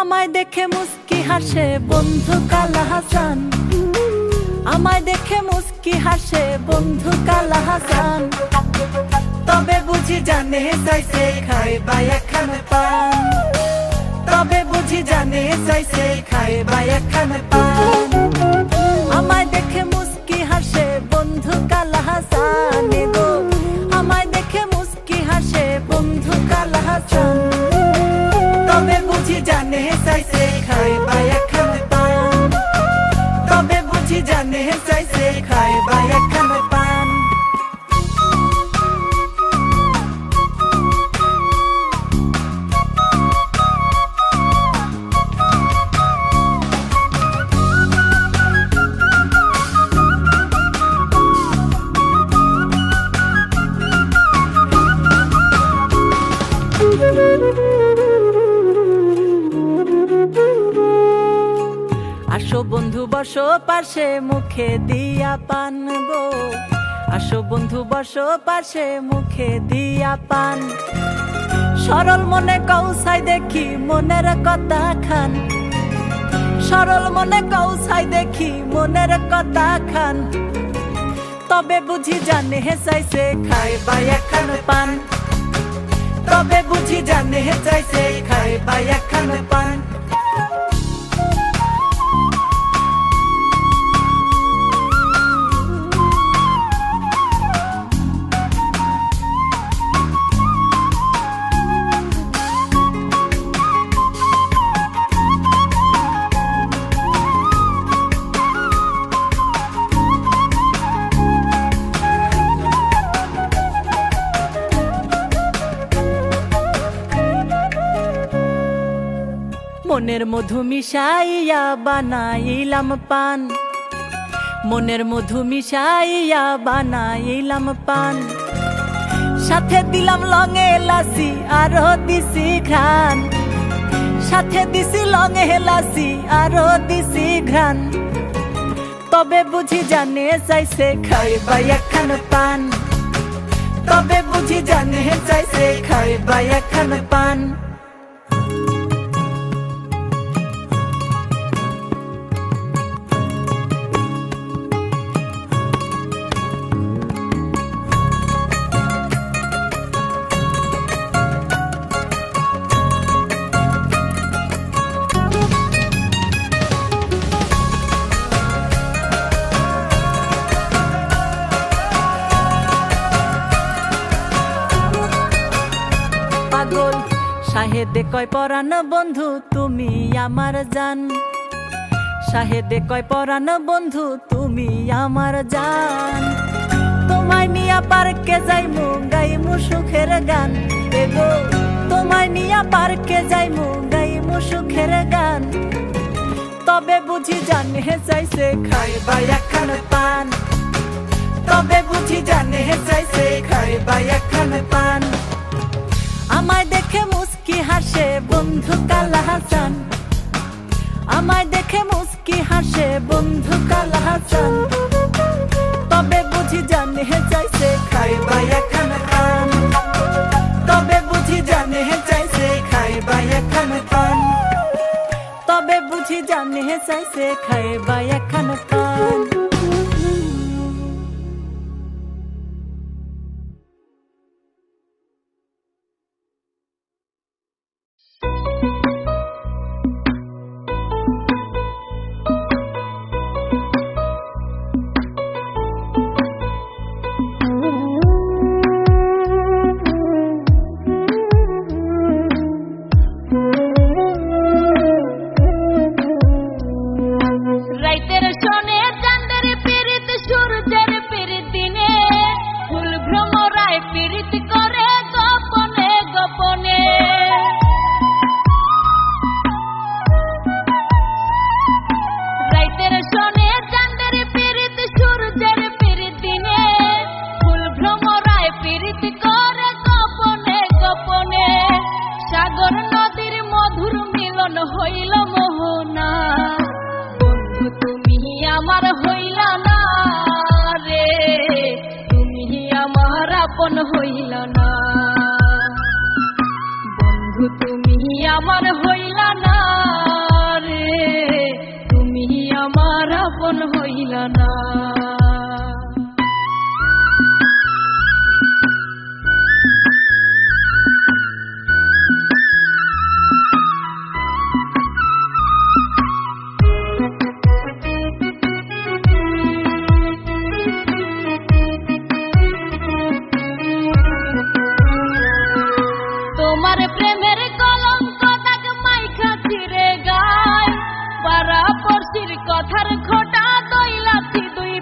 আমায় দেখে মুস্কি হাসে বন্ধু কালা হাসান, আমায় দেখে মুস্কি হাসে বন্ধু কালা হাসান। তবে বুঝি জানে চাইছে খাইবা একখান পান, তবে বুঝি জানে চাইছে খাইবা একখান পান। আমায় দেখে মুস্কি হাসে বন্ধু কালা হাসান গো, আমায় দেখে মুস্কি হাসে বন্ধু কালা হাসান। তবে বুঝি জানে চাইছে খাইবা একখান পান, তবে বুঝি জানে চাইছে খাইবা একখান পান। বসো পাশে মুখে দিয়া পান গো, আসো বন্ধু বসো পাশে মুখে দিয়া পান। সরল মনে কৌসাই দেখি মনের কথা খান, সরল মনে কৌসাই দেখি মনের কথা খান। তবে বুঝি জানে চাইছে খাইবা একখান পান, তবে বুঝি জানে চাইছে খাইবা একখান পান। মনের মধু মিশাইয়া বানাইলাম পান, মনের মধু মিশাইয়া বানাইলাম পান। সাথে দিলাম লঙে লাসি আরো দিছি ঘ্রাণ, সাথে দিছি লঙে লাসি আরো দিছি ঘ্রাণ। তবে বুঝি জানে চাইছে খাইবা একখান পান, তবে বুঝি জানে চাইছে খাইবা একখান পান। পাগল শাহেদে কয় পরাণ বন্ধু তুমি আমার জান, শাহেদে কয় পরাণ বন্ধু তুমি আমার জান। তোমায় নিয়া পার্কে যাইমু গাইমু সুখের গান, এগো তোমায় নিয়া পার্কে যাইমু গাইমু সুখের গান। তবে বুঝি জানে চাইছে খাইবা একখান পান, তবে বুঝি জানে চাইছে খাইবা একখান পান। আমায় দেখে মুস্কি হাসে বন্ধু কালা হাসান, আমায় দেখে মুস্কি হাসে বন্ধু কালা হাসান। তবে বুঝি জানে চাইছে খাইবা একখান পান, তবে বুঝি জানে চাইছে খাইবা একখান পান, তবে বুঝি জানে চাইছে খাইবা একখান পান। রাইতের শোনে চাঁদের পীড়িত সূর্যের পীড়িত দিনে, ফুল ভ্রমরায় পীড়িত করে গোপনে গোপনে। রাইতের শোনে চাঁদের পীড়িত সূর্যের পীড়িত দিনে, ফুল ভ্রমরায় পীড়িত করে গোপনে গোপনে। সাগর নদীর মধুর মিলন হইল মোহনা, তুমি আমার হইলা না রে, তুমি আমার আপন হইলা না বন্ধু, তুমি আমার হইলা না রে, তুমি আমার আপন হইলা না। তোমার প্রেমের কলঙ্ক দাগ মাইখা চিরে গায়, পাড়া পড়শির কথার খোটা দইলাছি দুই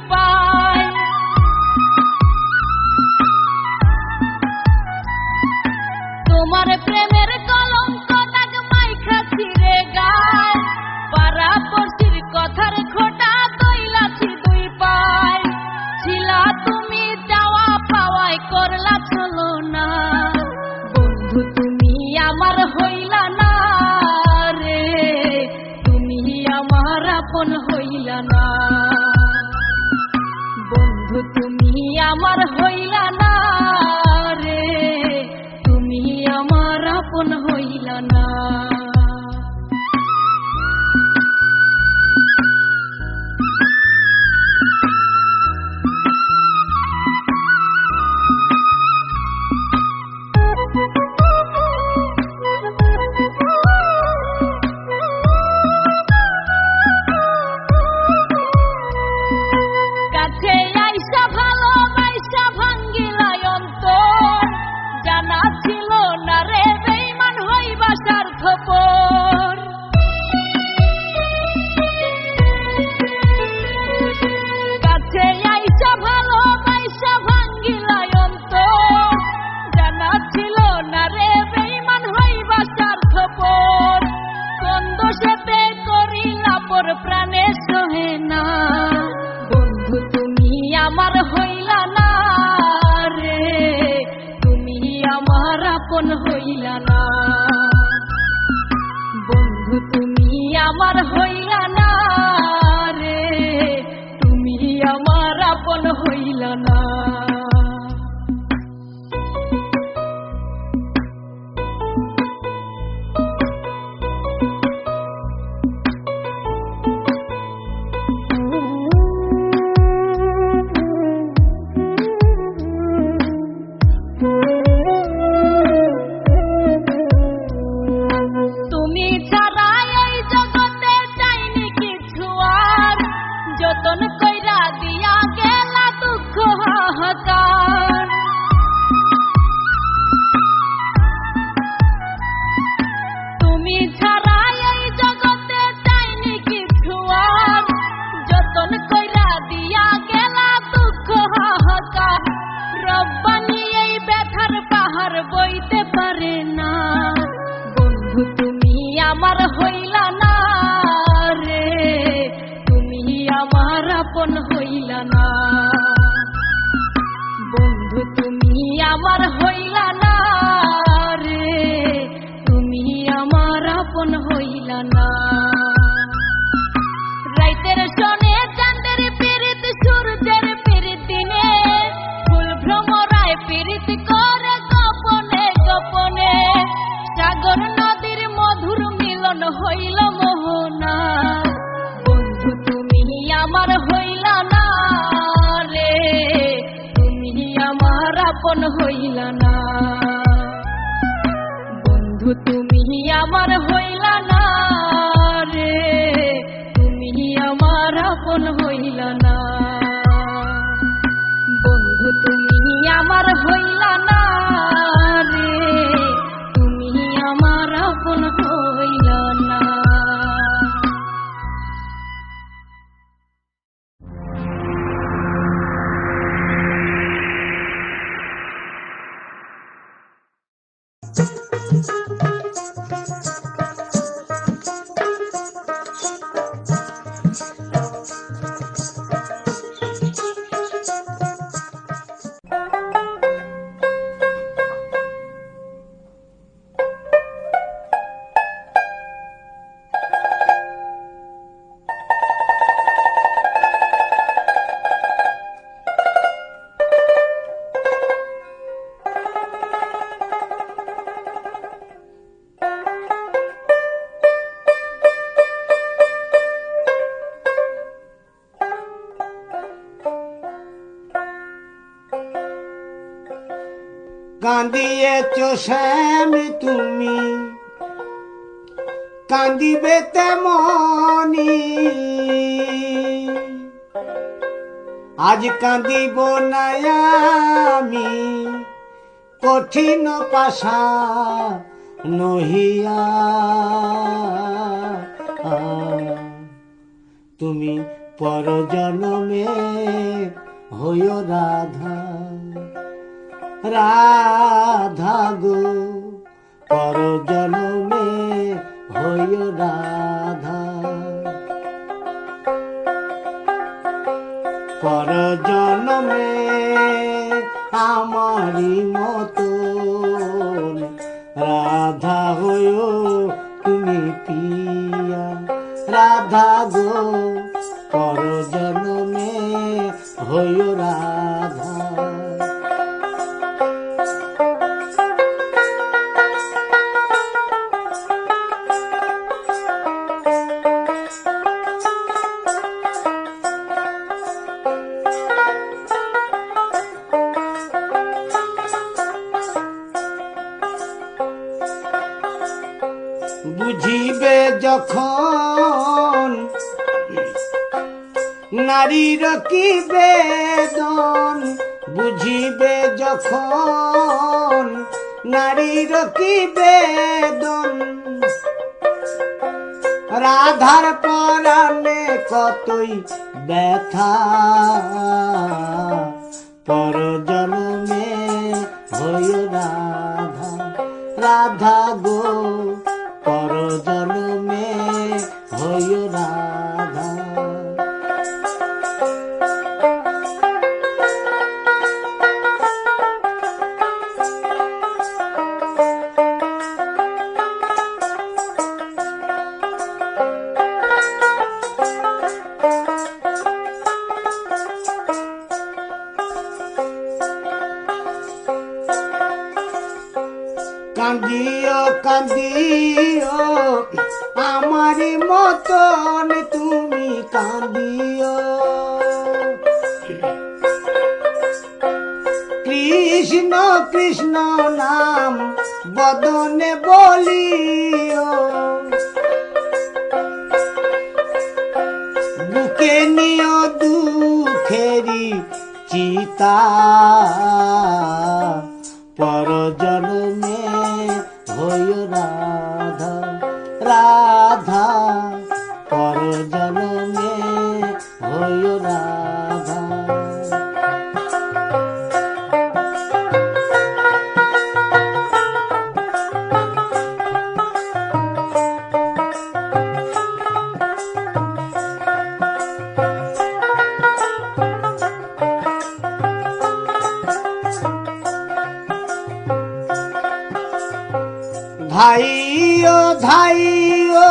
আপন হইলা না। বন্ধু তুমি আমার হইলা না রে, তুমি আমার আপন হইলা না। তুমি ছাড়া এই জগতে চাইনি কিছু আর, যতন কইরা দিয়া গেলা দুঃখ হাহাকার। তুমি ছাড়া এই জগতে চাইনি কিছু আর, যতন কইরা দিয়া গেলা দুঃখ হাহাকার। রব্বানি এই ব্যথার পাহাড় বইতে পারে না। বন্ধু তুমি আমার হইলা না রে, তুমি আমার আপন হইলা না। বন্ধু তুমি আমার হইলা না রে, তুমি আমার আপন হইলা না। রাইতের শোনে চাঁদের পীড়িত, সূর্যের পীড়িত দিনে, ফুল ভ্রমরায় পীড়িত করে গোপনে গোপনে। সাগর নদীর মধুর মিলন হইল মোহনা। বন্ধু তুমি আমার হইলা না রে, তুমি আমার আপন হইলা না। বন্ধু তুমি আমার হইলা না রে, তুমি আমার আপন হইলা না। বন্ধু তুমি আমার হইলা না রে, তুমি আমার আপন হইলা না। কান্দিয়েছ শ্যামি তুমি, কান্দিবে তেমনি। আজ কান্দিব না আমি, কঠিন পাশা নহিয়া। তুমি পরজনমে হইও রাধা, রাধা গো পরজনমে হইও রাধা। পরজনমে আমারি মতন রাধা হইও তুমি পিয়া। রাধা গো পরজনমে হইও রাধা। বুঝিবে যখন নারীর কি বেদন, বুঝিবে যখন নারীর কি বেদন। রাধার পরাণে কতই ব্যথা, পরজনমে হইও রাধা। রাধা গো পরজনমে হইও রাধা। কান্দিও কান্দিও আমারি মতন তুমি কান্দিও কৃষ্ণ কৃষ্ণ নাম বদনে বলিও বুকে নিও দুঃখেরি চিতা পর জন্মে হইও রাধা রাধা পর জন্মে হইও রাধা ধাইও ধাইও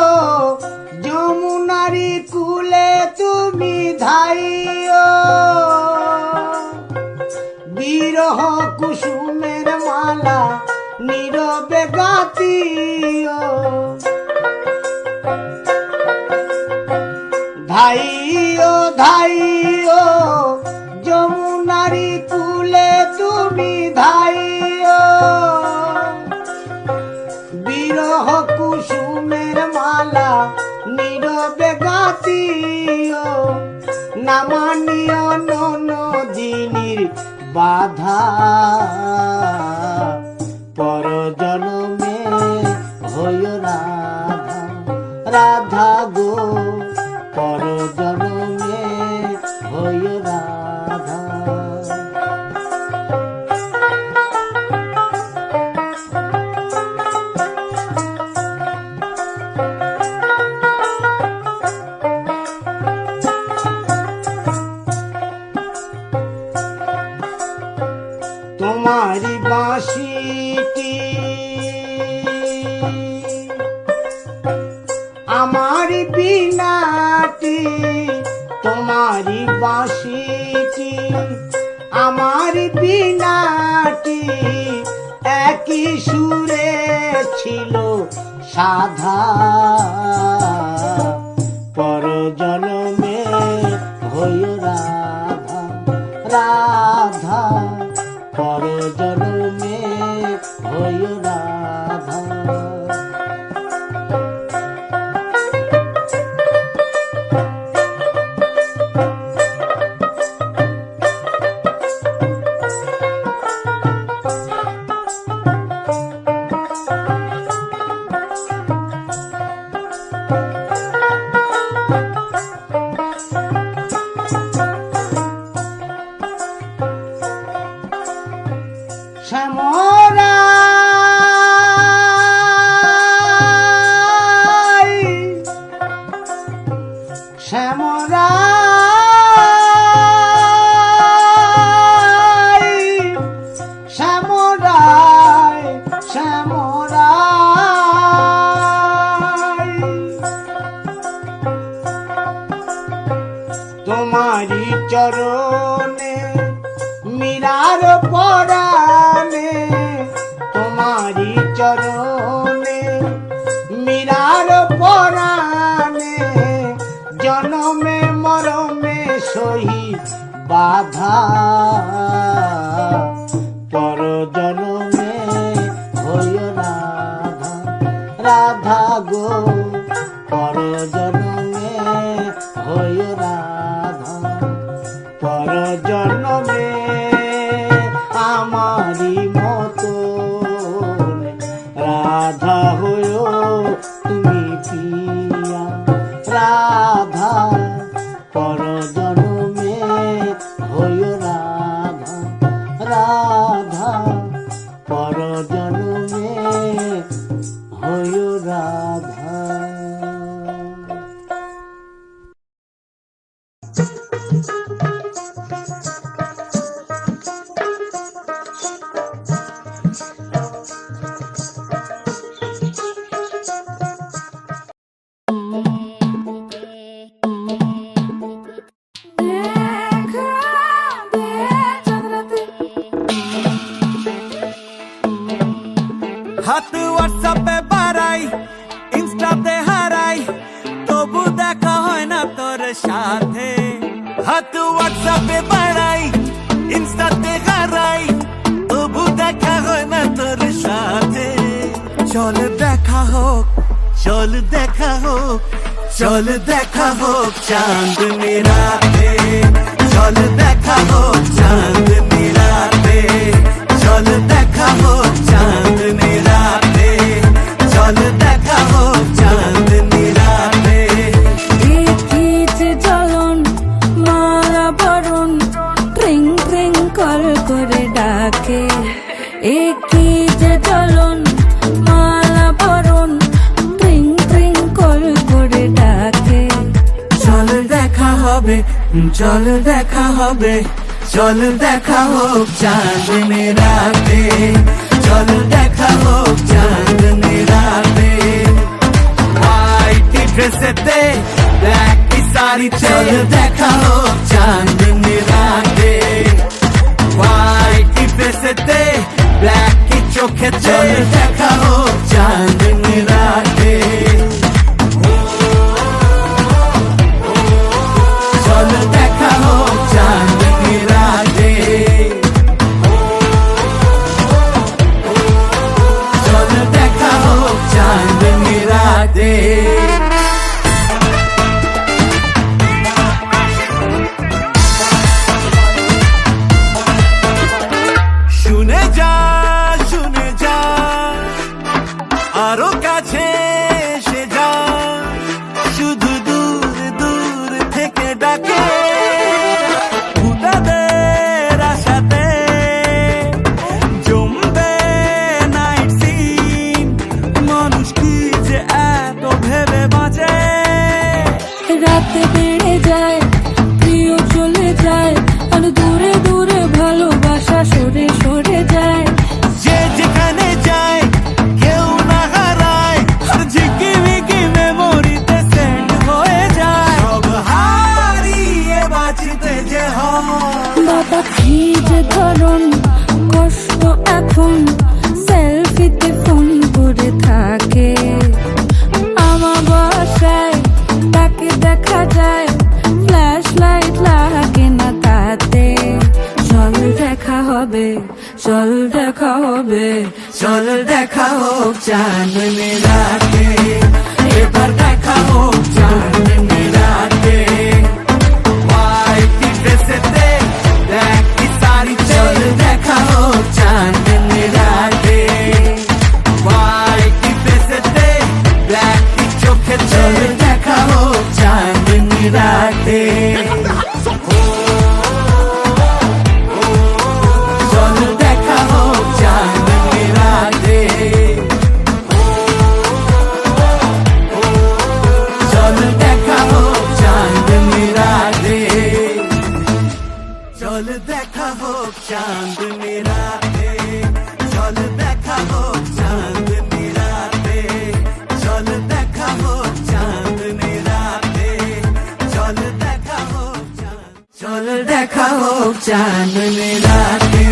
যমুনারি কুলে তুমি ধাইও বিরহ কুসুমের মালা নীরবে গাতিও ধাইও ধাইও যমুনারি কুলে তুমি ধাইও বিরহ কুসুমের মালা নীরবে গাতিও নামানিও ননদিনীর বাধা পর জন্মে হইও রাধা রাধা গো পর জন্মে হইও রাধা তোমারি বাঁশিটি আমারি বিনাটি তোমারি বাঁশিটি আমারি বিনাটি একই সুরে ছিল সাধা পর জন্মে হইও রাধা রাধা পর জন্মে হইও রাধা শ্যামরাই শ্যামরাই শ্যামরাই শ্যামরাই তোমারি চরণে মীরার পরাণে তোমারি চরণে মীরার পরাণে জনমে মরমে সহি বাধা পর জনমে হইও রাধা রাধা গো পর জনমে হইও রাধা পর জন্মে আমারি মতো রাধা হইও তুমি পিয়া রাধা পর জন্মে হইও রাধা রাধা পর জন্মে হইও রাধা হাত হোয়াটসঅ্যাপে বাড়াই, ইনস্টাতে হারাই, তবু দেখা হয় না তোর সাথে। হাত হোয়াটসঅ্যাপে বাড়াই, ইনস্টাতে হারাই, তবু দেখা হয় না তোর সাথে। চল দেখা হোক, চল দেখা হোক, চল দেখা হোক চাঁদনি রাতে, চল দেখা হোক চাঁদনি রাতে, চল দেখা হোক চাঁদনি রাতে, চল দেখা হোক চাঁদনি রাতে। কি যে জ্বলন মালা বরণ ট্রিং ট্রিং কল করে ডাকে, কি যে জ্বলন মালা বরণ ট্রিং ট্রিং কল করে ডাকে। চল দেখা হবে, চল দেখা হবে, চল দেখা হোক চাঁদনি রাতে, চল দেখা হোক চাঁদনি রাতে। হোয়াইট ড্রেসেতে ব্ল্যাক শাড়িতে, চল দেখা হোক চাঁদনি রাতে। হোয়াইট ড্রেসেতে ব্ল্যাক চোখে, চল দেখা হোক চাঁদনি রাতে। চল দেখা হোক চাঁদনি রাতে, চল দেখা হোক চাঁদনি রাতে। শুনে যা, শুনে যা, আরো কাছে এসে যা, শুধু দূর দূর থেকে ডাকে। ভুতাদের আশাতে জমবে নাইট সিন, মানুষ কি যে এত ভেবে বাঁচে। রাতে বেড়ে যায়, প্রিয় চলে যায়, আর দূরে দূরে ভালোবাসা সরে সরে যায়। যে যেখানে যায় কেউ না হারায়, আর ঝিকিমিকি মেমোরিতে সেন্ড হয়ে যায়। সব হারিয়ে বাঁচতে যে হয়, বাবা কি যে ধরন কষ্ট এখন, সেলফিতে ফোন করে থাকে। আমার বাসায় তাকে দেখা যায়, ফ্ল্যাশ লাইট লাগে না তাতে। চল দেখা হবে, চল দেখা হবে, চল দেখা হোক চাঁদনি রাতে, এবার দেখা হোক চাঁদনি রাতে। হোয়াইট ড্রেসেতে ব্ল্যাক শাড়িতে, চল দেখা হোক চাঁদনি রাতে। হোয়াইট ড্রেসেতে ব্ল্যাক চোখে, চল দেখা হোক চাঁদনি রাতে। চল দেখা হোক চাঁদনি রাতে, চল দেখা হোক চাঁদনি রাতে, চল দেখা হোক চাঁদনি রাতে, চল দেখা হোক চাঁদনি রাতে, চল দেখা হোক চাঁদনি রাতে, চল দেখা হোক, চল দেখা হোক চাঁদনি রাতে,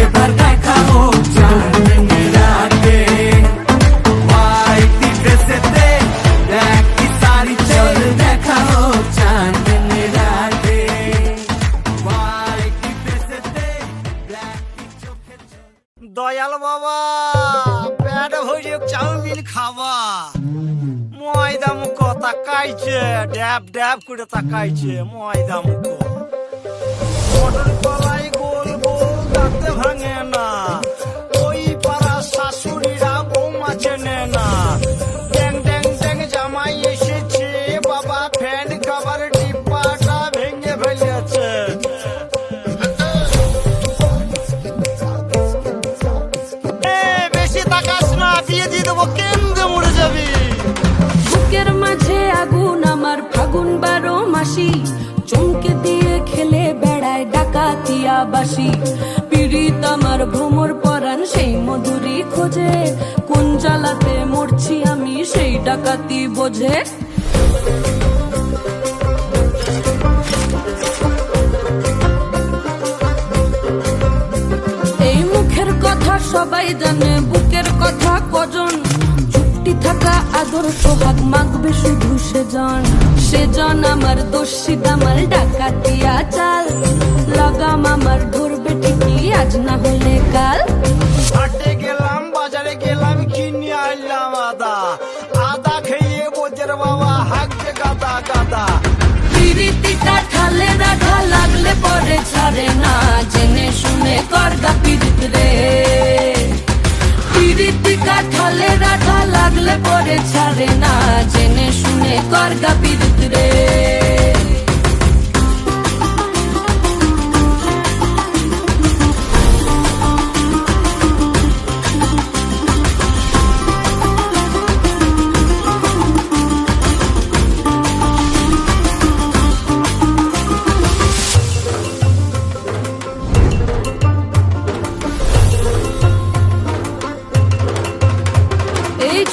এবার দেখা হোক চাঁদনি রাতে। হোয়াইট ড্রেসেতে ব্ল্যাক শাড়িতে, চল দেখা হোক চাঁদনি রাতে। হোয়াইট ড্রেসেতে ব্ল্যাক চোখে। দয়াল বাবা পেট ভরে চাউমিন খাওয়া, ময়দা মুখ তাকাইছে, ড্যাব ড্যাব করে তাকাইছে ময়দা মুখ। মটর কলাই গোল গোল তাতে ভাঙে না, ওই পাড়া শাশুড়িরা বৌমা চেনে না। ড্যাং ড্যাং ড্যাং জামাই এসেছে, বাবা ফ্যান খাবার ডিব্বাটা ভেঙে ফেলেছে। বেশি তাকাস না, বিয়ে দিয়ে দেবো, কেন্দ্রে মরে যাবি। বুকের মাঝে আগুন আমার ফাগুন 12 মাসি, চমকে দিয়ে খেলে বেড়ায় ডাকাতিয়া বাসি। পীড়িত আমার ভ্রমর পরাণ সেই মধুরী খোঁজে, কোন জ্বালাতে মরছি আমি সেই ডাকাতি বোঝে। এই মুখের কথা সবাই জানে, বুকের কথা কজন, চুক্তি থাকা আদর সোহাগ মাগবে শুধু সেজন। সেজন আমার দোষী দামাল ডাকাতিয়া চাল, লাগাম আমার ধরবে ঠিকই আজ না হলে কাল। হাটে গেলাম বাজারে গেলাম কিনে আনলাম আদা, আদা খেয়ে বোঝের বাবা হাঁকছে গাদা গাদা। পিরিতি কাঠালে রাখা লাগলে পরে ছাড়ে না, জেনে শুনে করগা পিরিত রে। পিরিতি কাঠালে রাখা লাগলে পরে ছাড়ে না, জেনে শুনে করগা পিরিত রে।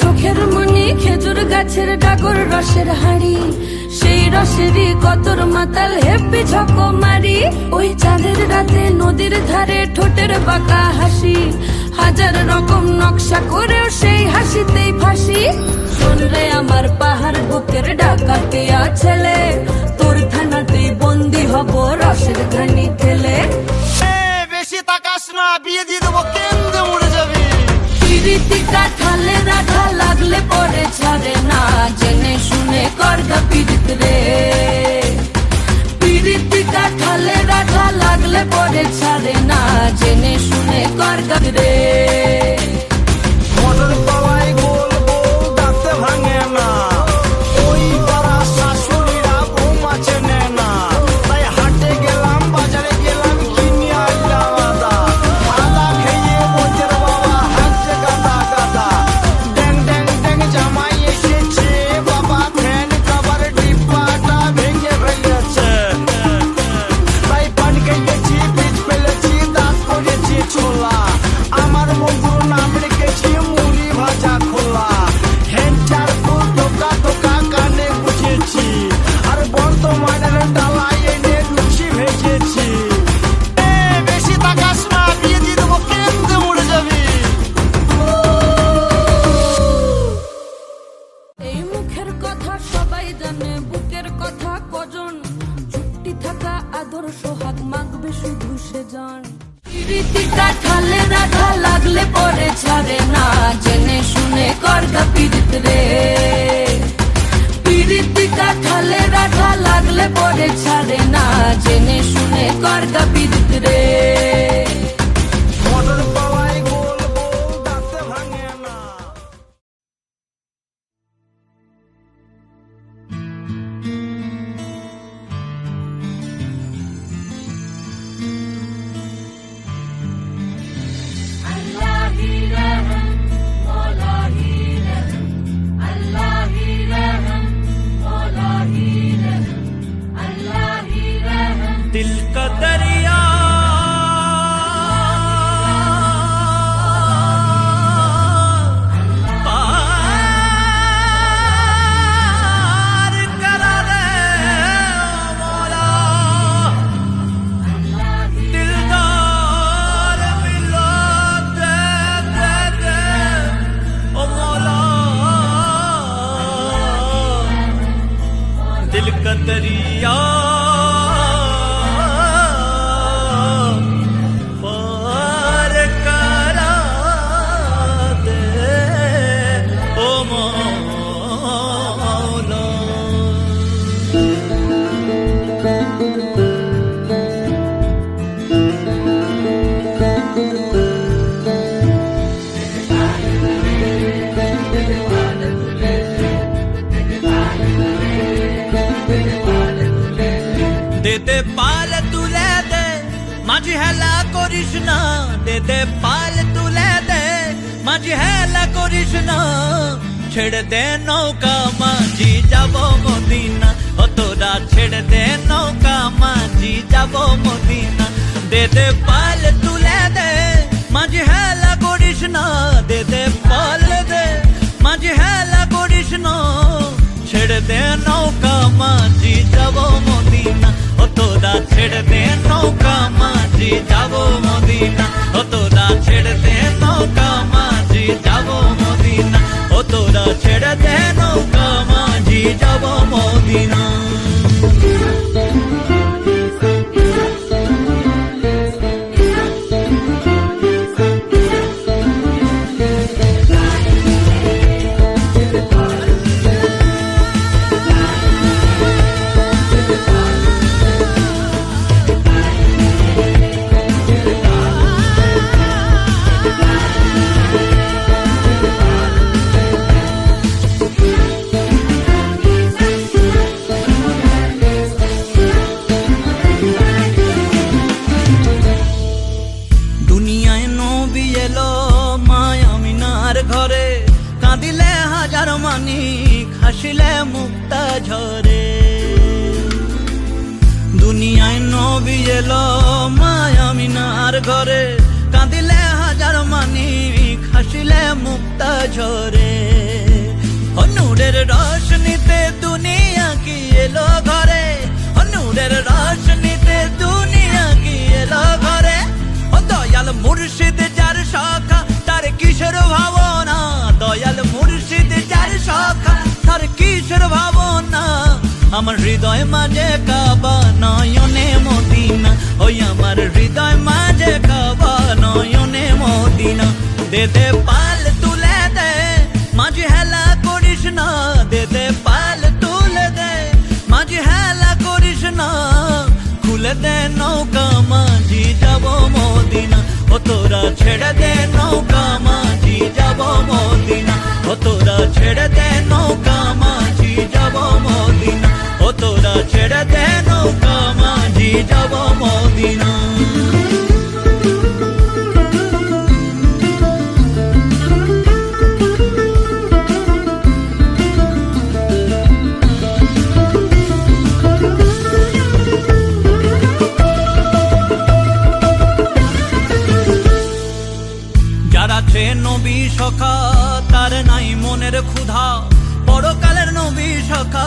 চোখের মনি খেজুর গাছের ডাগর রসের হাড়ি, সেই রসেরই কতর মাতাল হেপি ঝকো মারি। ওই চাঁদের রাতে নদীর ধারে ঠোঁটের বাঁকা হাসি, হাজার রকম নকশা করেও সেই হাসিতেই ফাঁসি। শোন রে আমার পাহাড় বুকের ডাকাতিয়া ছেলে, তোর থানাতেই বন্দি হব রসের ঘানি খেলে। বেশি তাকাস না, বিয়ে দিয়ে দেবো কেন্দ্রে মরে যাবি। পিরিতি কাঠালে রাখা লাগলে পরে ছাড়ে না, জেনে শুনে করগা পিরিত রে। পিরিতি কাঠালে রাখা লাগলে পরে ছাড়ে না, জেনে শুনে করগা রে। মটর তলায় গোল গোল দাঁতে ভাঙে না, ওই পাড়া শাশুড়িরা বৌমা চেনে না। তাই হাটে গেলাম বাজারে গেলাম কিনে আনলাম আদা, আদা খেয়ে বোঝের বাবা হাঁকছে গাদা গাদা। ড্যাং ড্যাং ড্যাং জামাই এসেছে বাবা, ফ্যান কভার ডিব্বাটা ভেঙে ফেলেছে। তাই পান খেয়েছি, বীজ ফেলেছি, দাঁত করেছি ছোলা। আমার বন্ধুর নাম রেখেছি মুড়ি ভাজা খোলা। হ্যান্ডচার ফুল ধোকা ধোকা কানে গুছেছি, আর বর্তমানের ডালায় এনে লুচি ভেজেছি। বেশি তাকাস না, বিয়ে দিয়ে দেবো কেন্দ্রে মরে যাবি। এই মুখের কথা সবাই জানে, বুকের কথা কজন, চুক্তি থাকা আদর সোহাগ মাগবে শুধু সেজন। পিরিতি কাঠালে রাখা লাগলে পরে ছাড়ে না, জেনে শুনে করগা পিরিত রে। পিরিতি কাঠালে রাখা লাগলে পরে ছাড়ে না, জেনে শুনে করগা পিরিত রে। মটর তলায় গোল গোল দাঁতে ভাঙে না। दिल का दरिया पार करा रे मौला, दिलदार मिला दे दे दे ओ मौला। दिल का दरिया पार करा दे ओ मौला। দে দে পাল তুলে দে মাঝি হেলা করিস না, দে দে পাল তুলে দে মাঝি হেলা করিস না। ছেড়ে দে নৌকা মাঝি যাব মদিনা, ও তোরা ছেড়ে দে নৌকা মাঝি যাব মদিনা। দে দে পাল তুলে দে মাঝি হেলা করিস না, দে দে পাল দে মাঝি হেলা করিস না। ছেড়ে দে নৌকা মাঝি যাব মদিনা, ও তোরা ছেড়ে দে নৌকা মাঝি যাবো মদিনা, ও তোরা ছেড়ে দে নৌকা মাঝি যাবো মদিনা, ও তোরা ছেড়ে দে নৌকা মাঝি যাবো মদিনা। দুনিয়ায় নবী এলো মায় আমিনার ঘরে, কাঁদিলে হাজার মানিক হাসিলে মুক্তা ঝরে। দুনিয়ায় নবী এলো মায় আমিনার ঘরে, কাঁদিলে হাজার মানিক হাসিলে মুক্তা ঝরে। ও নূরের রোশনীতে দুনিয়া কি এলো ঘরে, ও নূরের রোশনীতে দুনিয়া কি এলো ঘরে। ও দয়াল মুর্শিদ যার শাখা তার কিসের ভাবনা, দয়াল মুর্শিদ যার শাখা তার কিসের ভাবনা। আমার হৃদয় মাঝে কাবা নয়নে মদিনা, ওই আমার হৃদয় মাঝে কাবা নয়নে মদিনা। দে দে পাল তুলে দে মাঝে হেলা করিস না, দে দে পাল তুলে দে মাঝে হেলা করিস না। খুলে দে নৌকা মাঝি যাবো মদিনা, ও তোরা ছেড়ে দে নৌকা মাঝি যাবো মদিনা, ও তোরা ছেড়ে দে নৌকা মাঝি যাবো মদিনা, ও তোরা ছেড়ে দে নৌকা মাঝি যাবো মদিনা। যার আছে নবী সখা তার নাই মনের ক্ষুধা, পরকালের নবী সখা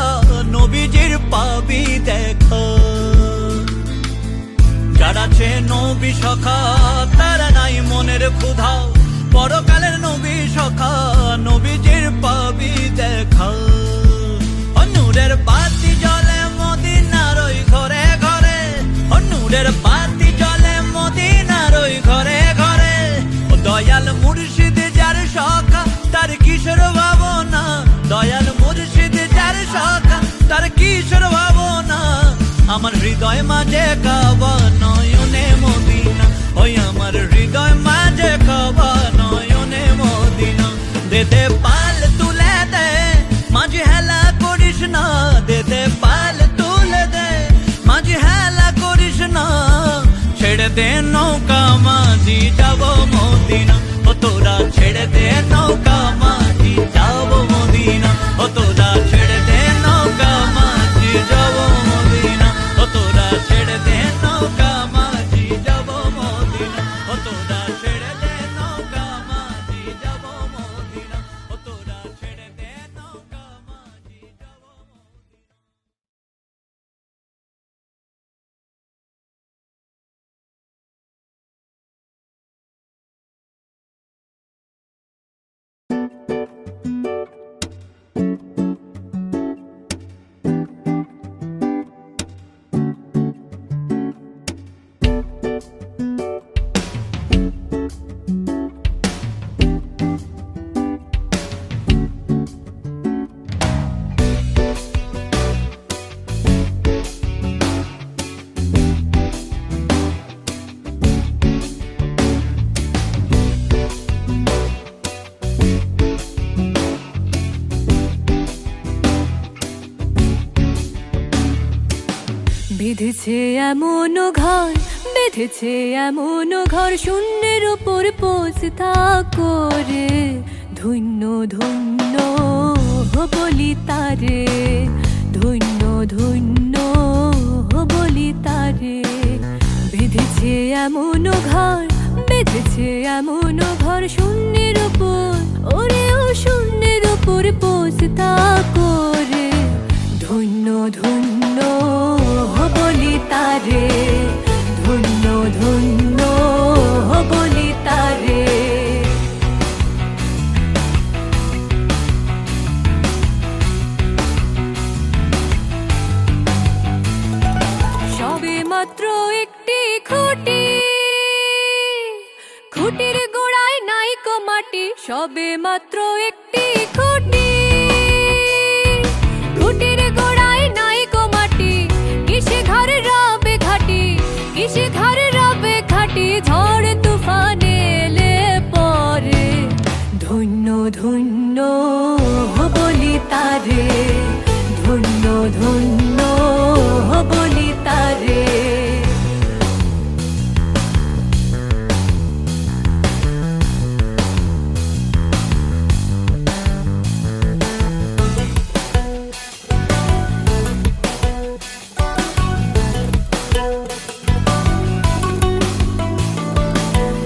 নবীজির পাবি দেখা। যার আছে নবী সখা তার নাই মনের ক্ষুধা, পরকালের নবী সখা নবীজির পাবি দেখা। ও নূরের বাতি জ্বলে মদিনার ওই ঘরে ঘরে, ও নূরের বাতি জ্বলে মদিনার ওই ঘরে ঘরে। ও দয়াল মুর্শিদ যার শাখা তার কিশোর ভাবনা, দয়াল মুর্শিদ যার শাখা তার কিশোর ভাবনা। আমার হৃদয় মাঝে কাবা নয়নে মদিনা, ওই আমার হৃদয় মাঝে কাবা নয়নে মদিনা। দে দে পাল তুলে দে মাঝে হেলা করিস না, দে দে পাল তুলে দে মাঝে হেলা করিস না। ছেড়ে দে নৌকা মাঝি যাবো মদিনা, ও তোরা ছেড়ে দে নৌকা মাঝি যাবো মদিনা, ও তোরা ছেড়ে দে নৌকা মাঝি যাবো মদিনা, ও তোরা ছেড়ে দে নৌকা মাঝি যাবো মদিনা, ও তোরা ছেড়ে দে নৌকা মাঝি যাবো মদিনা, ও তোরা ছেড়ে দে নৌকা মাঝি যাবো মদিনা। বেঁধেছে এমন ঘর, বেঁধেছে এমন ঘর, শূন্যের উপর পোষতা করে। ধন্য ধন্য বলি তারে, ধন্য ধন্য বলি তারে। বেঁধেছে এমন ঘর, বেঁধেছে এমন ঘর, শূন্যের উপর, ওরে ও শূন্যের উপর পোষতা করে। ধন্য ধন্য বলি তারে, ধন্য ধন্য বলি তারে। সবে মাত্র একটি খুঁটি, খুঁটির গোড়ায় নাইকো মাটি। সবে মাত্র একটি খুঁটি, খুঁটির গোড়ায় নাইকো মাটি। কিসে ঘর রবে ঘাটি, কিসে ঘর রবে ঘাটি। ঝড় তুফানে এলে পরে, ধন্য ধন্য বলি তারে, ধন্য ধন্য বলি তারে।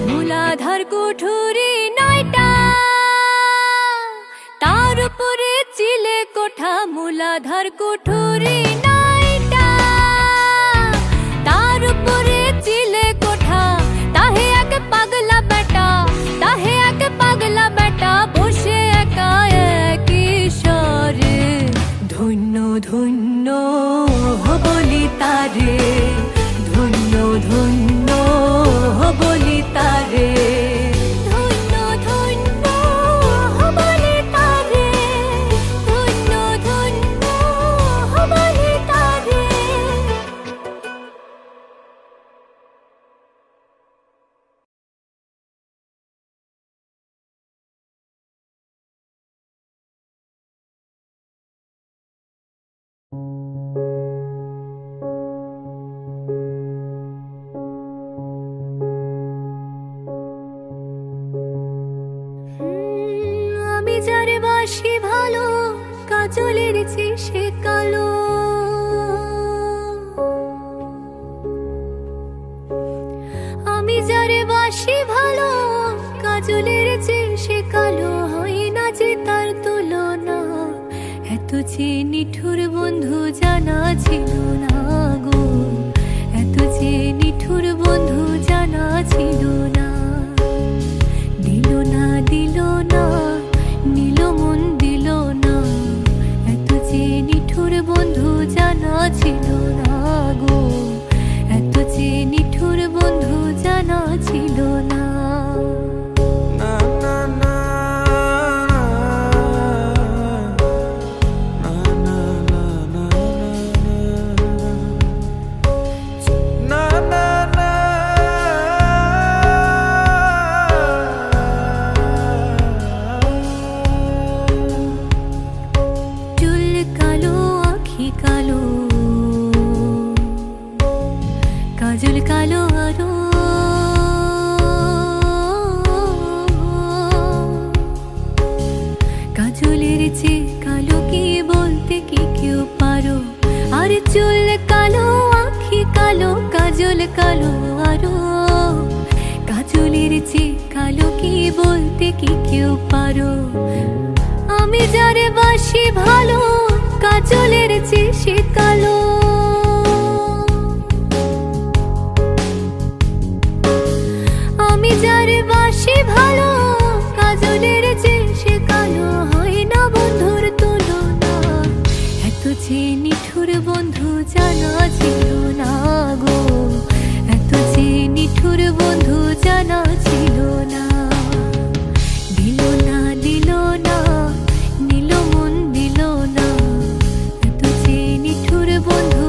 মূলাধার কুঠুরি নয়টা, তার উপরে চিলে কোঠা। মূলাধার কুঠুরি নয়টা, তার উপরে চিলে কোঠা। তাহে এক পাগলা বেটা, তাহে এক পাগলা বেটা। বসে একা একই স্বরে, ধন্য ধন্য বলি তারে, ধন্য ধন্য বলি তারে। ধন্য ধন্য বলি তারে, ধন্য ধন্য বলি তারে। আমি যারে বাসি ভালো, কাজলের চেয়ে সে কালো। আমি যারে বাসি ভালো, কাজলের চেয়ে সে কালো। হয় না যে তার তুলনা, এত যে নিঠুর বন্ধু জানা ছিল না গো। এত যে নিঠুর বন্ধু জানা ছিল না। দিল না দিল না, নীল মন দিল না। এত যে নিঠুর বন্ধু জানা ছিল না গো। এত যে নিঠুর বন্ধু জানা ছিল না। চুল কালো, আখি কালো, কাজল কালো আরো। কাজলের চেয়ে কালো কি বলতে কি কেউ পারো? আর চুল কালো, আখি কালো, কাজল কালো আরো। কাজলের চেয়ে কালো কি বলতে কি কেউ পারো? আমি যারে বাসি ভালো, কাজলের চেয়ে সে কালো। আমি যারে বাসি ভালো, কাজলের চেয়ে সে কালো। হয় না বন্ধুর তুলনা, এত যে নিঠুর বন্ধু জানা ছিল না গো। এত যে নিঠুর বন্ধু জানা ছিল না। দিল না দিল না, নীল মন দিল না। এত যে নিঠুর বন্ধু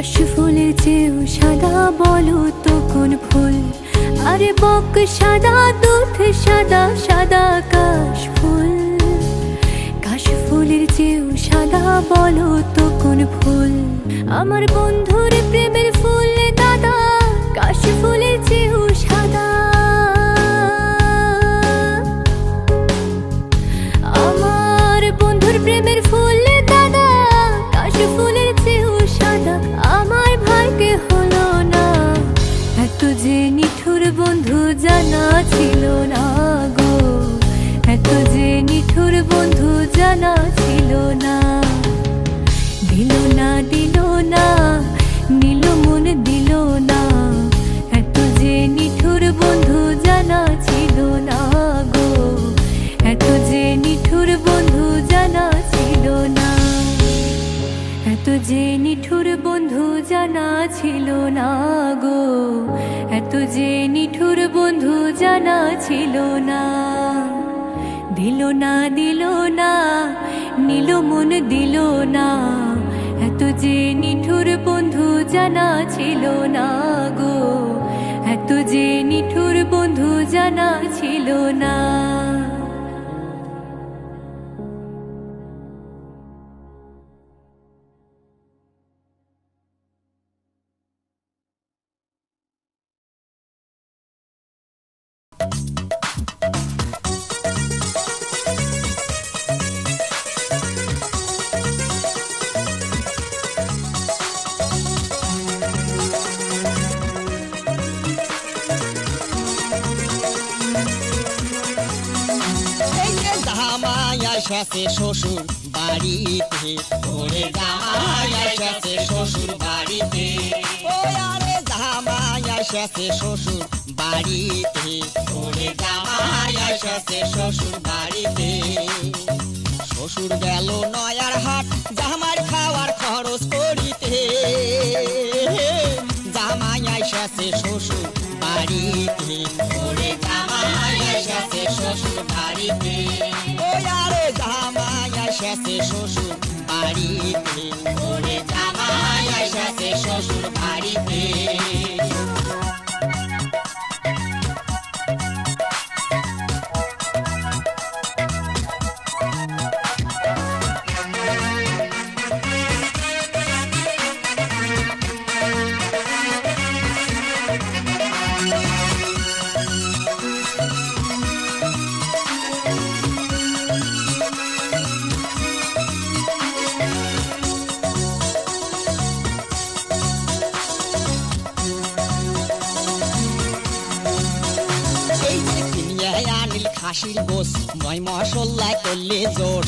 কাশফুলের চেয়েও সাদা বলো তো কোন ফুল? আরে বক সাদা দুধ সাদা সাদা কাশফুল। কাশফুলের চেয়েও সাদা বলো তো কোন ফুল? আমার বন্ধুর প্রেমের ফুল দাদা কাশফুলের চেয়েও সাদা। আমার বন্ধুর প্রেমের ফুল দাদা কাশফুলের চেয়েও সাদা। আমার ভাগ্যে হলো না এত যে নিঠুর বন্ধু জানা ছিল না গো, এত যে নিঠুর বন্ধু জানা ছিল না। দিল না দিল না নীল মন দিল না, এত যে নিঠুর বন্ধু জানা ছিল না গো, এত যে নিঠুর বন্ধু জানা ছিল না। এত যে নিঠুর বন্ধু জানা ছিল না গো, এত যে নিঠুর বন্ধু জানা ছিল না। দিল না দিল না নীল মন দিল না, এত যে নিঠুর বন্ধু জানা ছিল না গো, এত যে নিঠুর বন্ধু জানা ছিল না। এই যে জামাই এসেছে শ্বশুর বাড়িতে, ওরে জামাই এসেছে শ্বশুর বাড়িতে। ও আরে জামাই এসেছে শ্বশুর বাড়িতে, ওরে জামাই এসেছে শ্বশুর বাড়িতে। শ্বশুর গেল নয়ার হাট জামার খাওয়ার খরচ করিতে। জামাই এসেছে শ্বশুর বাড়িতে, ওরে জামাই এসেছে শ্বশুর বাড়িতে। ও আরে জামাই এসেছে শ্বশুর বাড়িতে, ওরে জামাই এসেছে শ্বশুর বাড়িতে। এই যে কিনিয়ে আনিল খাসির গোস ময় মশলায় করলে জোর।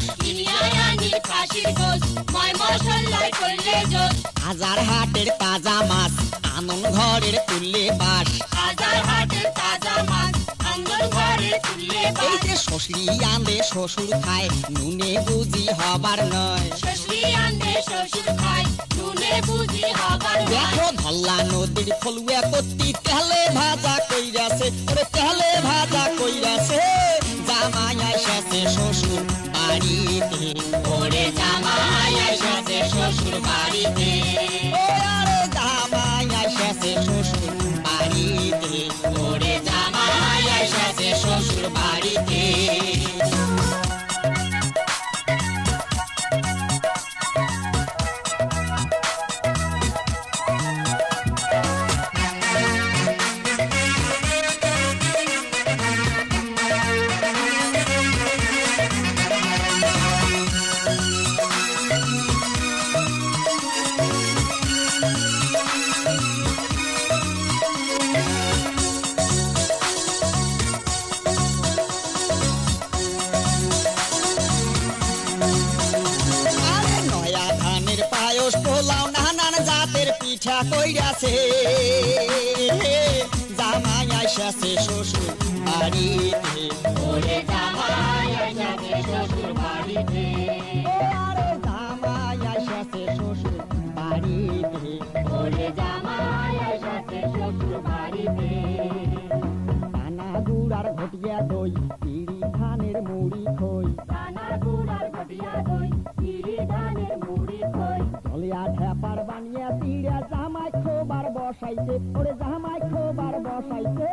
হাজার হাটের তাজা মাছ আনন্দ ঘরের তুললে বাস। এই যে শ্বশুরি আনলে শ্বশুর খায় নুনে বুঝি হবার নয়। দেখো ধল্লা নদীর ফলুয়া কত্তি তেলে ভাজা কইরাছে, ওরে তেলে ভাজা কইরাছে। জামাই এসেছে শ্বশুর বাড়িতে, ওরে জামাই এসেছে শ্বশুর বাড়িতে। ও আরে জামাই এসেছে শ্বশুর বাড়িতে, ওরে জামাই এসেছে শ্বশুর বাড়িতে। আরে নয়া ধানের পায়স পোলাও নানান জাতের পিঠা কইরাছে। জামাই এসেছে শ্বশুর বাড়িতে, ওরে জামাই এসেছে শ্বশুর বাড়িতে। ও আরে জামাই এসেছে শ্বশুর বাড়িতে, ওরে জামাই এসেছে শ্বশুর বাড়িতে। কানা গুড়ার ঘটিয়া দই পিড়ি ধানের মুড়ি খই, চলিয়া ঠেপার বানিয়া পিড়া বসাইছে ওরে জামাই খোবার বসাইছে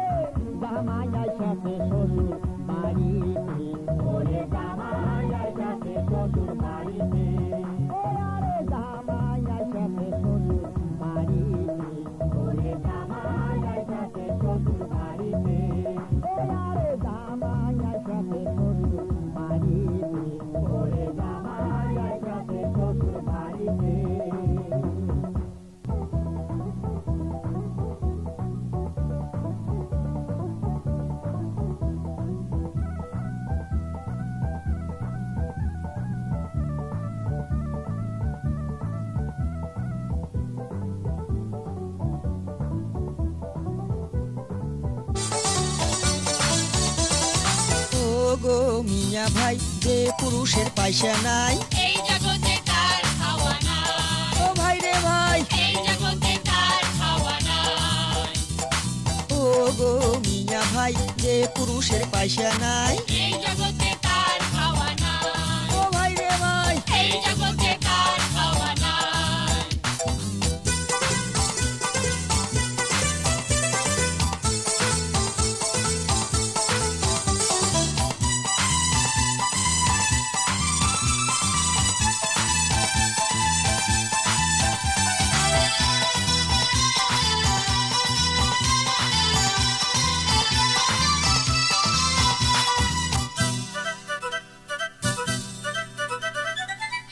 জামাই আইসাছে শ্বশুর বাড়িতে ওরে জামাই আইসাছে শ্বশুর বাড়িতে ও আরে জামাই আইসাছে শ্বশুর বাড়িতে ওরে জামাই আইসাছে শ্বশুর বাড়িতে ও আরে জামাই আইসাছে শ্বশুর বাড়িতে ওরে জামাই আইসাছে শ্বশুর বাড়িতে ও গো মিয়া ভাই যে পুরুষের পয়সা নাই এই জগতে তার খাওয়া নাই, ও ভাই রে ভাই এই জগতে তার খাওয়া নাই, ও গো মিয়া ভাই যে পুরুষের পয়সা নাই এই জগতে তার খাওয়া নাই, ও ভাই রে ভাই এই জগতে তার খাওয়া নাই।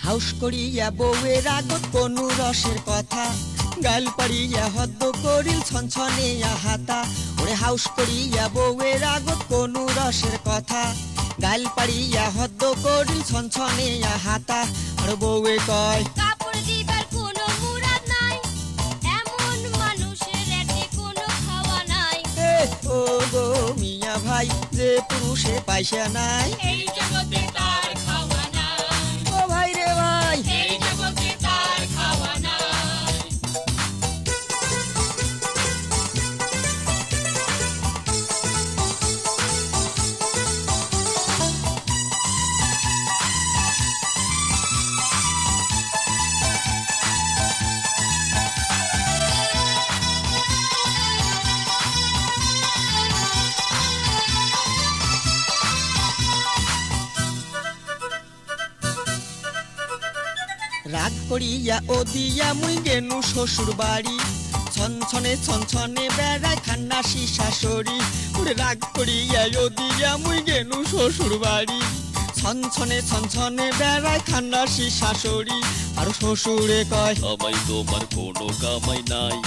হাউস করিয়া বউয়ের আগত কোনো রসের কথা গাল পাড়িয়া হদ্দ করিল ছনছনিয়া হাতা ওরে হাউস করিয়া বউয়ের আগত কোনো রসের কথা গাল পাড়িয়া হদ্দ করিল ছনছনিয়া হাতা আর বউয়ে কয় কাপড় দিবার কোনো মুরাদ নাই, এমন মানুষের এতে কোনো খাওয়া নাই, এ ও গো মিয়া ভাই যে পুরুষের পয়সা নাই এই জগতে তার খাওয়া নাই, ও ভাই রে ভাই এই জগতে তার খাওয়া নাই। রাগ করিয়া ও দিয়া মুই গেনু শ্বশুর বাড়ি ছনছনে ছনছনে বেড়ায় খান্নাসি শাশুড়ি ওরে রাগ করিয়া ও দিয়া মুই গেনু শ্বশুর বাড়ি ছনছনে ছনছনে বেড়ায় খান্নাসি শাশুড়ি আর শ্বশুরে কয় জামাই তোমার কোনো কামাই নাই,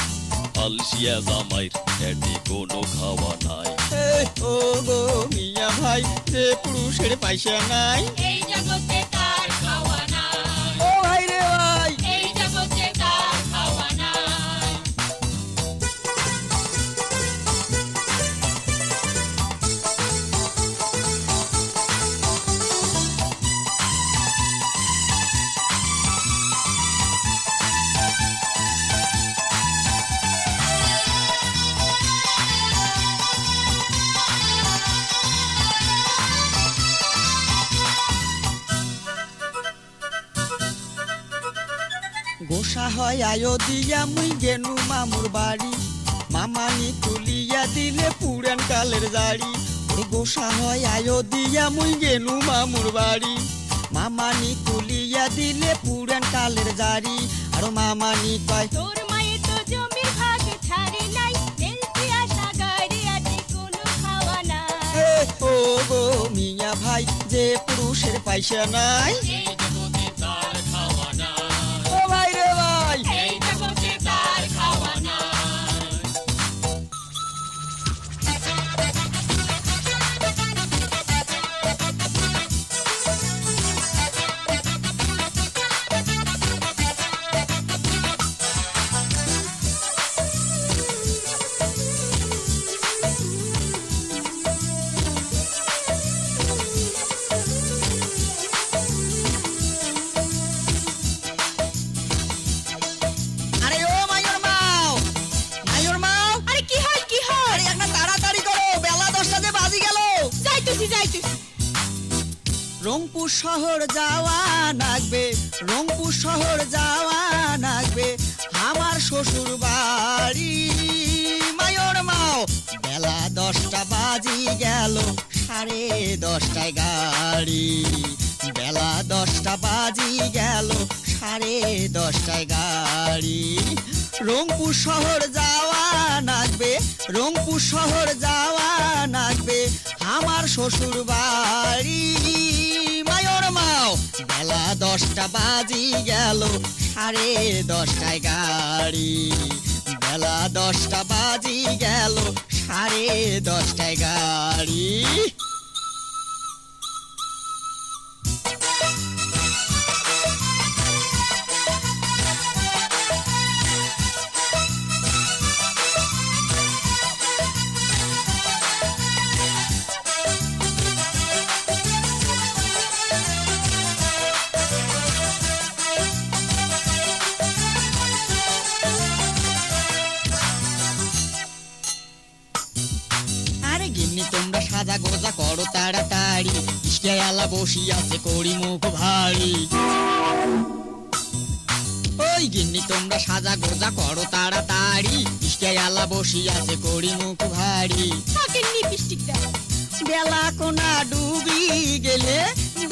আলসিয়া জামাইর এটি কোনো খাওয়া নাই। এ ও গো মিয়া ভাই যে পুরুষের পয়সা নাই এই জগতে তার খাওয়া নাই, ও ভাই রে ভাই এই জগতে তার খাওয়া নাই। গোসা হয় আয়ো দিয়া মুই গেনু মামুর বাড়ি মামানি তুলিয়া দিলে পুরান কালের দাড়ি ওরে গোসা হয় আয়ো দিয়া মুই গেনু মামুর বাড়ি মামানি তুলিয়া দিলে পুরান কালের দাড়ি আর মামানি কয় তোর মায়ের তো জমির ভাগ ছাড়ি নাই, তেলটি আসা গাড়ি আছে কোনো খাওয়া নাই, এ ও গো মিয়া ভাই যে পুরুষের পয়সা নাই এই জগতে তার খাওয়া নাই, ও ভাই রে ভাই এই জগতে তার খাওয়া নাই। আরে ও মাইয়র মাও মাইয়র মাও আরে কি হয় কি হয়? আরে একটা তাড়াতাড়ি করো বেলা 10টা যে বাজি গেল যাইতেছি যাইতেছি। রংপুর শহর যাওয়া লাগবে রংপুর শহর যাওয়া লাগবে আমার শ্বশুর বাড়ি। মায়োর মাও বেলা 10টা বাজি গেল, 10:30টায় গাড়ি। বেলা 10টা বাজি গেল, 10:30টায় গাড়ি। রংপুর শহর যাওয়া লাগবে, রংপুর শহর যাওয়া লাগবে আমার শ্বশুর বাড়ি। মায়োর মাও বেলা 10টা বাজি গেল, 10:30টায় গাড়ি। বেলা 10টা বাজি গেল, 10:30টায় গাড়ি। আরে গিন্নি তোমরা সাজা গোজা করো তাড়াতাড়ি, ইস্কেয়ালা বসি আছে করি মুখ ভারী। ওই গিন্নি তোমরা সাজা গোজা করো তাড়াতাড়ি, ইস্কেয়ালা বসি আছে করি মুখ ভারী। বেলা কোনা ডুবি গেলে,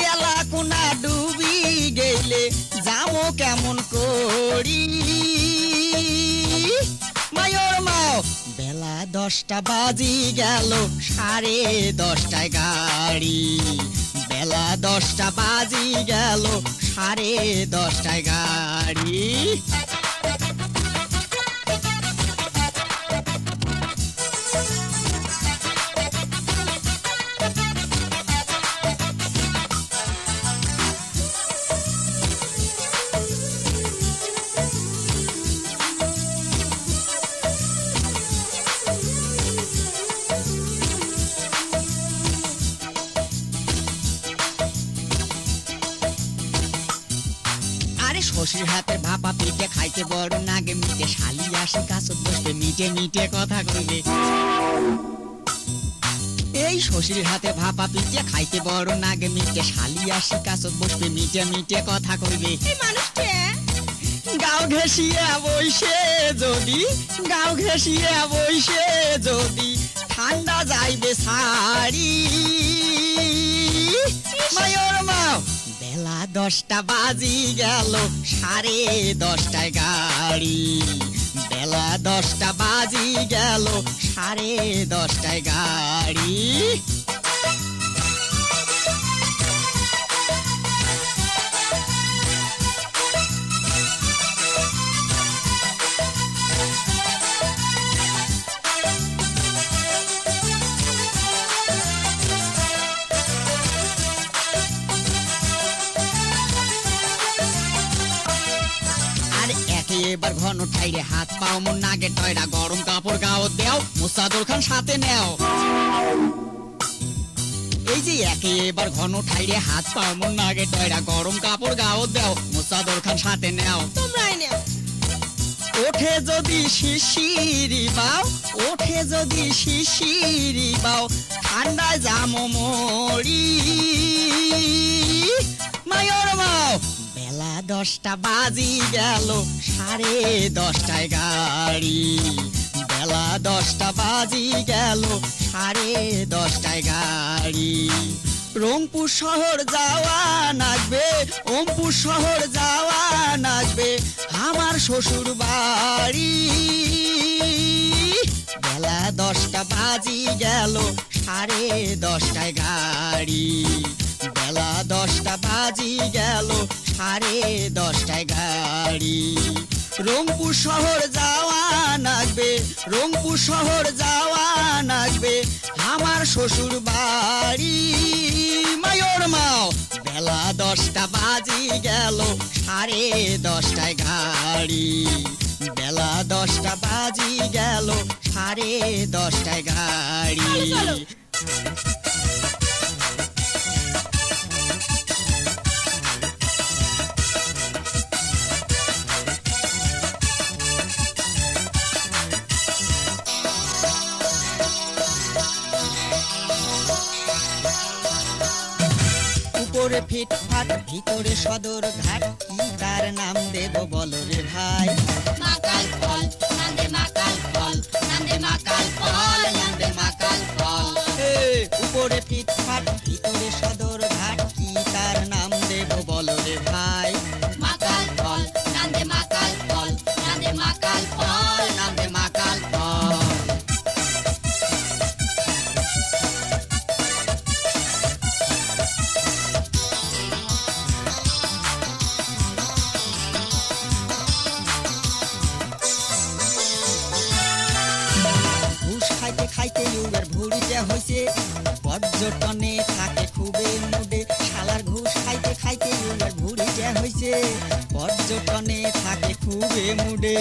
বেলা কোনা ডুবি গেলে যাবো কেমন করি। মায়োর মাও বেলা 10টা বাজি গেল, 10:30টায় গাড়ি। বেলা 10টা বাজি গেল, 10:30টায় গাড়ি। আরে শ্বশুর হাতের ভাপা পিঠে খাইতে বড় নাগে মিটে, শালি আসে কাছত বসবে মিটে মিটে কথা কইবে। এই শ্বশুর হাতে ভাপা পিঠে খাইতে বড় নাগে মিটে, শালি আসে কাছত বসবে মিটে মিটে কথা কইবে। গাও ঘেঁষিয়ে বইসে যদি, গাও ঘেঁষিয়ে বইসে যদি ঠান্ডা যাইবে সারি। মায়োর মাও বেলা 10টা বাজি গেল, 10:30টায় গাড়ি। বেলা 10টা বাজি গেল, 10:30টায় গাড়ি। এবার ঘন ঠাইরে হাত পাও মন নাগে টয়রা, গরম কাপড় গাও দেও, মুসাদুর খান সাথে নেও। এই যে একে এবার ঘন ঠাইরে হাত পাও মন নাগে টয়রা, গরম কাপড় গাও দেও, মুসাদুর খান সাথে নেও। তোমরাই নেও। ওঠে যদি শিশিরি বাও, ওঠে যদি শিশিরি বাও, ঠান্ডায় জামো মরি। মায়োর মাও বেলা 10টা বাজি গেল, 10:30টায় গাড়ি। বেলা 10টা বাজি গেল, 10:30টায় গাড়ি। রংপুর শহর যাওয়া লাগবে, ওমপুর শহর যাওয়া লাগবে আমার শ্বশুর বাড়ি। বেলা 10টা বাজি গেল, 10:30টায় গাড়ি। বেলা 10টা বাজি গেল, 10:30টায় গাড়ি। রংপুর শহর যাওয়া লাগবে, রংপুর শহর যাওয়া লাগবে আমার শ্বশুর বাড়ি। মায়োর মাও বেলা 10টা বাজি গেল, 10:30টায় গাড়ি। বেলা 10টা বাজি গেল, 10:30টায় গাড়ি। উপর উপরে ফিটফাট ভিতরে সদর ঘাট কি তার নাম দেব বলো রে ভাই মাকাল ফল নান্দে মাকাল ফল নান্দে মাকাল ফল নান্দে মাকাল ফল উপরে ফিটফাট ভিতরে সদর ঘাট কি তার নাম দেব বলো রে ভাই মাকাল ফল নান্দে মাকাল ফল নান্দে মাকাল ফল নান্দে মাকাল ফল ঘুষ খাইতে খাইতে ইউবের ভুড়িতে হয়েছে পর্যটনে থাকে খুবই মুডে শালার ঘুষ খাইতে খাইতে ইউবের ভুড়িতে হয়েছে পর্যটনে থাকে খুবই মুডে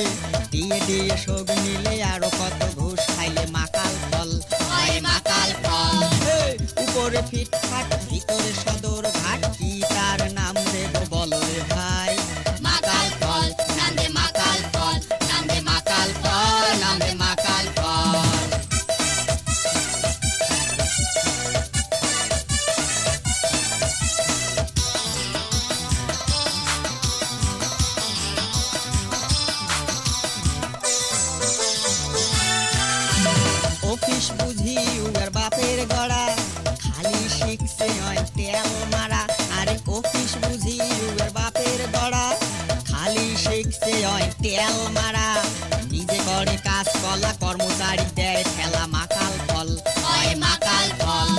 দিয়ে দিয়ে শোক নিলে আরো কত ঘুষ খাইলে মাকাল ফল হয় মাকাল ফল উপরে ফিটফাট ভিতরে সদর ঘাট কি তার নাম দেব বলো রে ভাই মাকাল ফল নান্দে মাকাল ফল নান্দে মাকাল ফল নান্দে মাকাল ফল অফিস বুঝি উগার বাপের গড়া খালি শিখছে ওই তেল মারা আরে অফিস বুঝি উগার বাপের গড়া খালি শিখছে ওই তেল মারা নিজে করে কাজ কলা কর্মচারী দেয় ঠেলা মাকাল ফল হয় মাকাল ফল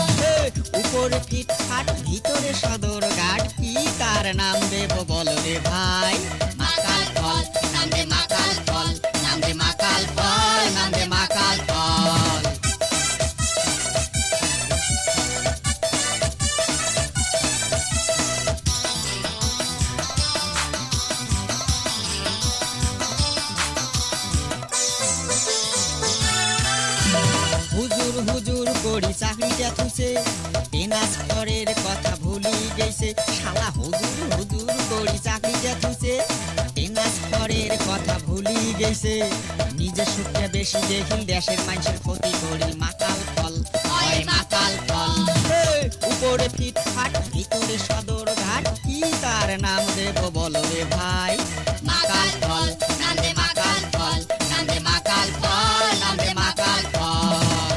উপরে ফিটফাট ভিতরে সদর ঘাট কি তার নাম দেব বলো রে ভাই মাকাল ফল নান্দে মাকাল ফল নান্দে মাকাল ফল নান্দে মাকাল ফল হুজুর হুজুর করি চাকরিটা থুছে পেনাস ঘরের কথা ভুলি গেছে শালা হুজুর হুজুর করি চাকরিটা থুছে পেনাস ঘরের কথা ভুলি গেছে নিজে সুখে বেশি দেখি দেশের মানুষের ক্ষতি করি মাকাল ফল হয় মাকাল ফল উপরে ফিটফাট ভিতরে সদর ঘাট কি তার নাম দেব বলো রে ভাই মাকাল ফল নান্দে মাকাল ফল নান্দে মাকাল ফল নান্দে মাকাল ফল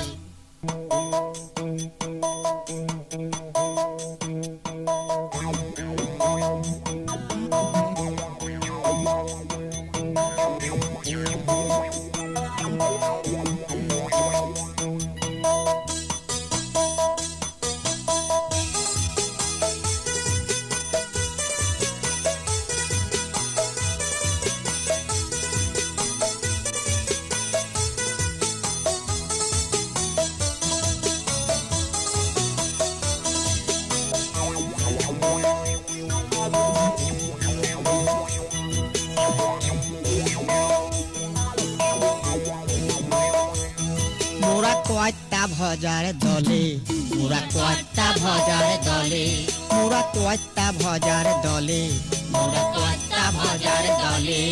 মোরা কয়টা ভজার দলে মোরা কয়টা ভজার দলে মোরা কয়টা ভজার দলে মোরা কয়টা ভজার দলে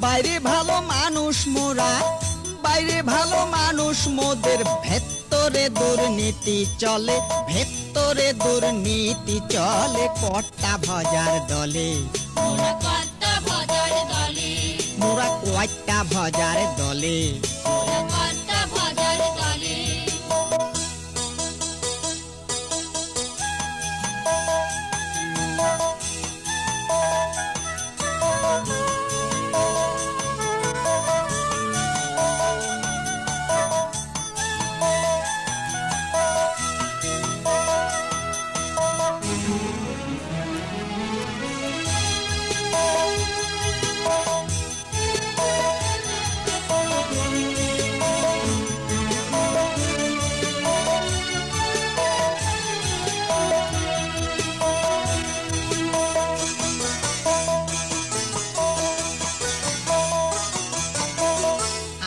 বাইরে ভালো মানুষ মোরা বাইরে ভালো মানুষ মোদের ভেতরে দুর্নীতি চলে ভেতরে দুর্নীতি চলে কয়টা ভজার দলে মোরা কর্তা ভজার দলে মোরা কয়টা ভজার দলে মোরা কর্তা ভজার দলে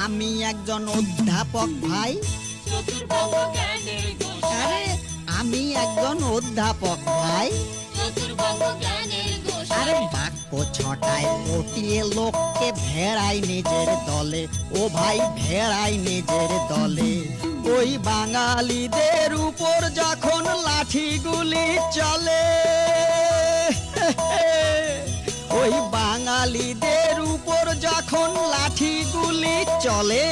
আমি একজন অধ্যাপক ভাই চতুর্বঙ্গ জ্ঞানের গোসাই আরে আমি একজন অধ্যাপক ভাই চতুর্বঙ্গ জ্ঞানের আরে গোসাই বাক্য ছটায় পটিয়ে লোককে ভেড়াই নিজের দলে ও ভাই ভেড়াই নিজের দলে ও ওই বাঙালিদের উপর যখন লাঠিগুলি চলে, ওই বাঙালিদের উপর যখন লাঠিগুলি চলে,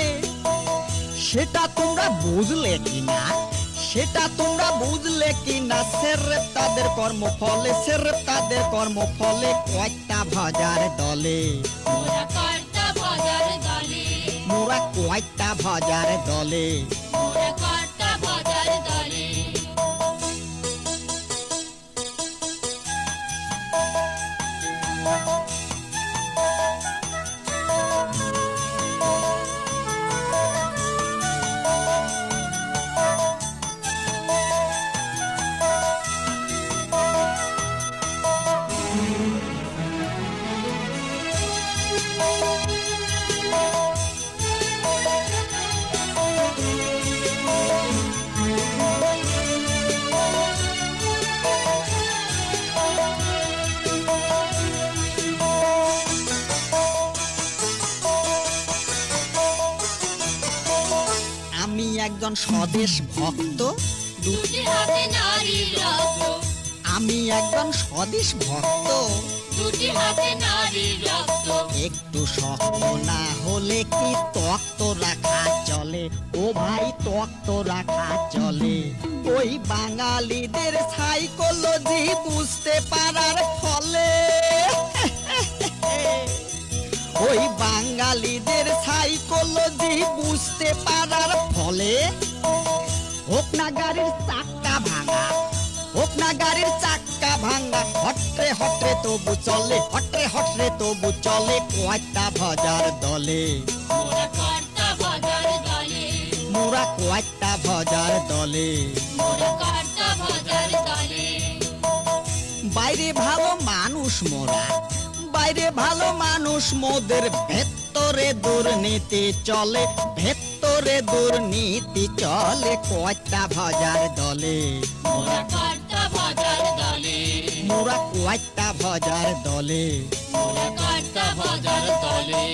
সেটা তোমরা বুঝলে কিনা, সেটা তোমরা বুঝলে কিনা? সেরেপ তাদের কর্মফলে, সেরেপ তাদের কর্মফলে কয়টা ভজার দলে, মোরা কর্তা ভজার দলে, মোরা কয়টা ভজার দলে। মোরা কর্তা ভজার দলে। আমি একজন স্বদেশ ভক্ত, দুটি হাতে নারীর রক্ত, আমি একজন স্বদেশ ভক্ত, দুটি হাতে নারীর রক্ত। একটু শক্ত না হলে কি তক্ত রাখা চলে? ও ভাই তক্ত রাখা চলে? ওই বাঙালিদের সাইকোলজি বুঝতে পারার ফলে, ওই বাঙালিদের সাইকোলজি বুঝতে পারার ফলে, হোক না গাড়ির চাক্কা ভাঙা, হোক না গাড়ির চাক্কা ভাঙা, হটরে হটরে তবু চলে, হটরে হটরে তবু চলে কয়টা ভজার দলে, মোরা কর্তা ভজার দলে, মোরা কয়টা ভজার দলে। মোরা কর্তা ভজার দলে। বাইরে ভালো মানুষ মোরা, বাইরে ভালো মানুষ মোদের, ভেতরে দুর্নীতি চলে, ভেতরে দুর্নীতি চলে কয়টা ভজার দলে, মোরা কর্তা ভজার দলে, মোরা কয়টা ভজার দলে। মোরা কর্তা ভজার দলে।